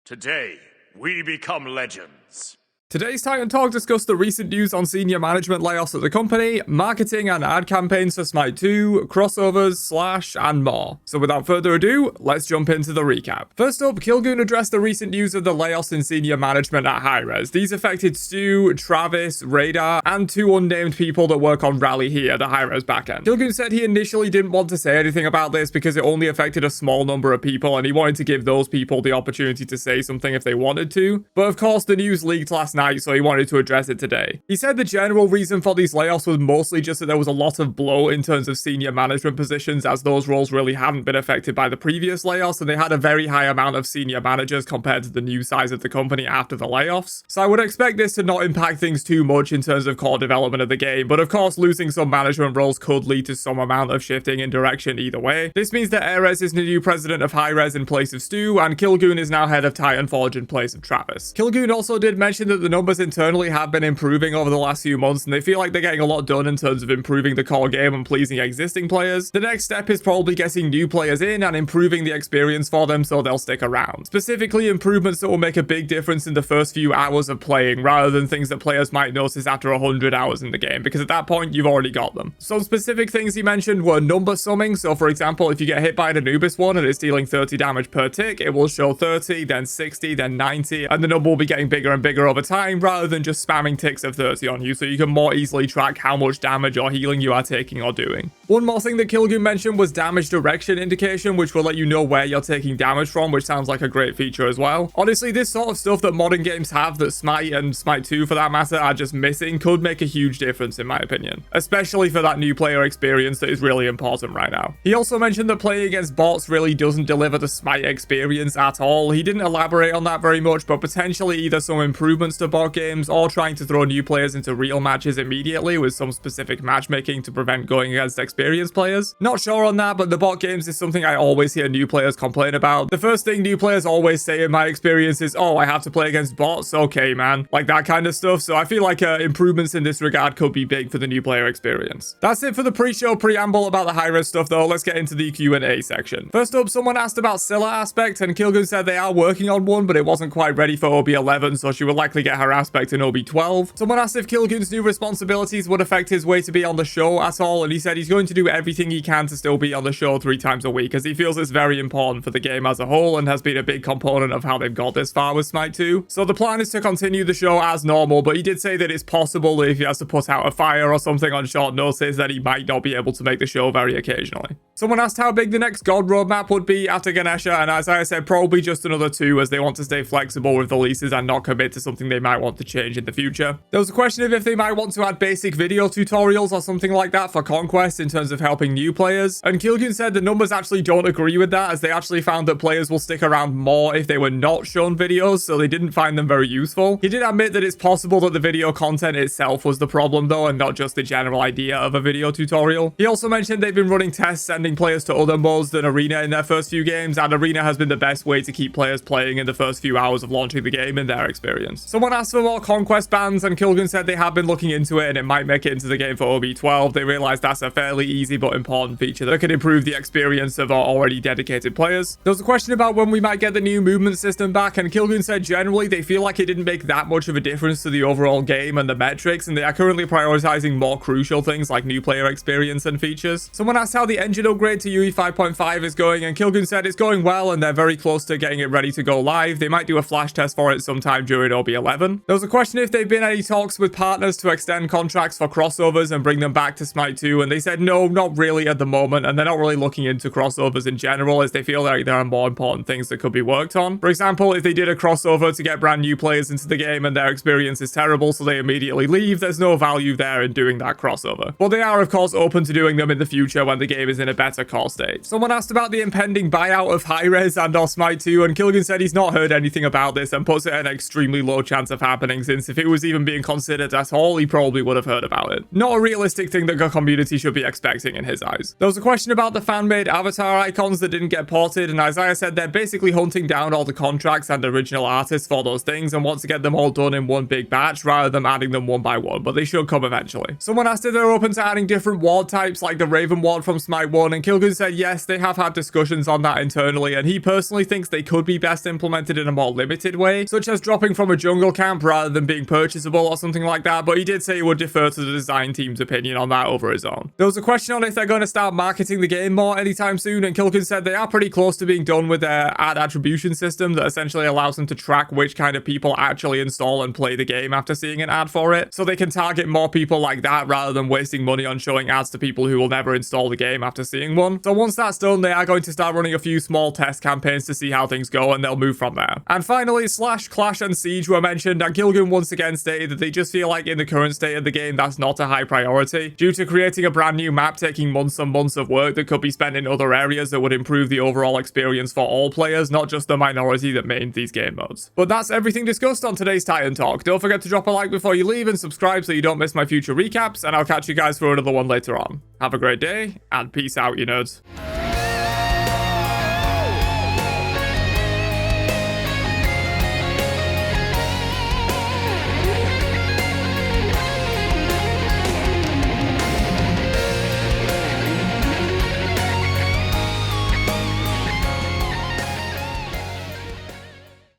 Today, we become legends. Today's Titan Talk discussed the recent news on senior management layoffs at the company, marketing and ad campaigns for Smite 2, crossovers, Slash, and more. So without further ado, let's jump into the recap. First up, Kilun addressed the recent news of the layoffs in senior management at Hi-Rez. These affected Stu, Travis, Radar, and two unnamed people that work on Rally here, the Hi-Rez backend. Kilun said he initially didn't want to say anything about this because it only affected a small number of people and he wanted to give those people the opportunity to say something if they wanted to. But of course, the news leaked last night, so he wanted to address it today. He said the general reason for these layoffs was mostly just that there was a lot of bloat in terms of senior management positions, as those roles really hadn't been affected by the previous layoffs, and they had a very high amount of senior managers compared to the new size of the company after the layoffs. So I would expect this to not impact things too much in terms of core development of the game, but of course losing some management roles could lead to some amount of shifting in direction either way. This means that Erez is the new president of Hi-Rez in place of Stu, and Kilun is now head of Titanforge in place of Travis. Kilun also did mention that the numbers internally have been improving over the last few months, and they feel like they're getting a lot done in terms of improving the core game and pleasing existing players. The next step is probably getting new players in and improving the experience for them so they'll stick around. Specifically, improvements that will make a big difference in the first few hours of playing, rather than things that players might notice after 100 hours in the game, because at that point you've already got them. Some specific things he mentioned were number summing. So for example, if you get hit by an Anubis one and it's dealing 30 damage per tick, it will show 30, then 60, then 90, and the number will be getting bigger and bigger over time, rather than just spamming ticks of 30 on you, so you can more easily track how much damage or healing you are taking or doing. One more thing that Kilun mentioned was damage direction indication, which will let you know where you're taking damage from, which sounds like a great feature as well. Honestly, this sort of stuff that modern games have that Smite and Smite 2 for that matter are just missing could make a huge difference in my opinion, especially for that new player experience that is really important right now. He also mentioned that playing against bots really doesn't deliver the Smite experience at all. He didn't elaborate on that very much, but potentially either some improvements to bot games or trying to throw new players into real matches immediately with some specific matchmaking to prevent going against experienced players. Not sure on that, but the bot games is something I always hear new players complain about. The first thing new players always say in my experience is, oh, I have to play against bots? Okay, man. Like that kind of stuff. So I feel like improvements in this regard could be big for the new player experience. That's it for the pre-show preamble about the Hi-Rez stuff though. Let's get into the Q&A section. First up, someone asked about Sila Aspect, and Kilun said they are working on one, but it wasn't quite ready for OB11, so she will likely get her aspect in OB12. Someone asked if Kilun's new responsibilities would affect his way to be on the show at all, and he said he's going to do everything he can to still be on the show 3 times a week, as he feels it's very important for the game as a whole and has been a big component of how they've got this far with Smite 2. So the plan is to continue the show as normal, but he did say that it's possible that if he has to put out a fire or something on short notice, that he might not be able to make the show very occasionally. Someone asked how big the next God roadmap would be after Ganesha, and as I said, probably just another 2, as they want to stay flexible with the releases and not commit to something they might want to change in the future. There was a question of if they might want to add basic video tutorials or something like that for Conquest in terms of helping new players, and Kilun said the numbers actually don't agree with that, as they actually found that players will stick around more if they were not shown videos, so they didn't find them very useful. He did admit that it's possible that the video content itself was the problem though, and not just the general idea of a video tutorial. He also mentioned they've been running tests sending players to other modes than Arena in their first few games, and Arena has been the best way to keep players playing in the first few hours of launching the game in their experience. Someone asked for more Conquest bans, and Kilun said they have been looking into it and it might make it into the game for OB12. They realized that's a fairly easy but important feature that could improve the experience of our already dedicated players. There was a question about when we might get the new movement system back, and Kilun said generally they feel like it didn't make that much of a difference to the overall game and the metrics, and they are currently prioritizing more crucial things like new player experience and features. Someone asked how the engine upgrade to UE 5.5 is going, and Kilun said it's going well and they're very close to getting it ready to go live. They might do a flash test for it sometime during OB11. There was a question if they've been any talks with partners to extend contracts for crossovers and bring them back to Smite 2, and they said no, not really at the moment, and they're not really looking into crossovers in general, as they feel like there are more important things that could be worked on. For example, if they did a crossover to get brand new players into the game and their experience is terrible so they immediately leave, there's no value there in doing that crossover. But they are of course open to doing them in the future when the game is in a better core state. Someone asked about the impending buyout of Hi-Rez and or Smite 2, and Kilun said he's not heard anything about this and puts it at an extremely low chance chance of happening, since if it was even being considered at all, he probably would have heard about it. Not a realistic thing that the community should be expecting in his eyes. There was a question about the fan-made avatar icons that didn't get ported, and Isaiah said they're basically hunting down all the contracts and original artists for those things and want to get them all done in one big batch rather than adding them one by one, but they should come eventually. Someone asked if they're open to adding different ward types like the Raven ward from Smite 1, and Kilun said yes, they have had discussions on that internally, and he personally thinks they could be best implemented in a more limited way, such as dropping from a jungle camp rather than being purchasable or something like that, but he did say he would defer to the design team's opinion on that over his own. There was a question on if they're going to start marketing the game more anytime soon, and Kilun said they are pretty close to being done with their ad attribution system that essentially allows them to track which kind of people actually install and play the game after seeing an ad for it, so they can target more people like that rather than wasting money on showing ads to people who will never install the game after seeing one. So once that's done, they are going to start running a few small test campaigns to see how things go, and they'll move from there. And finally, Slash, Clash and Siege were mentioned, and Kilun once again stated that they just feel like in the current state of the game that's not a high priority, due to creating a brand new map taking months and months of work that could be spent in other areas that would improve the overall experience for all players, not just the minority that main these game modes. But that's everything discussed on today's Titan Talk. Don't forget to drop a like before you leave and subscribe so you don't miss my future recaps, and I'll catch you guys for another one later on. Have a great day, and peace out, you nerds.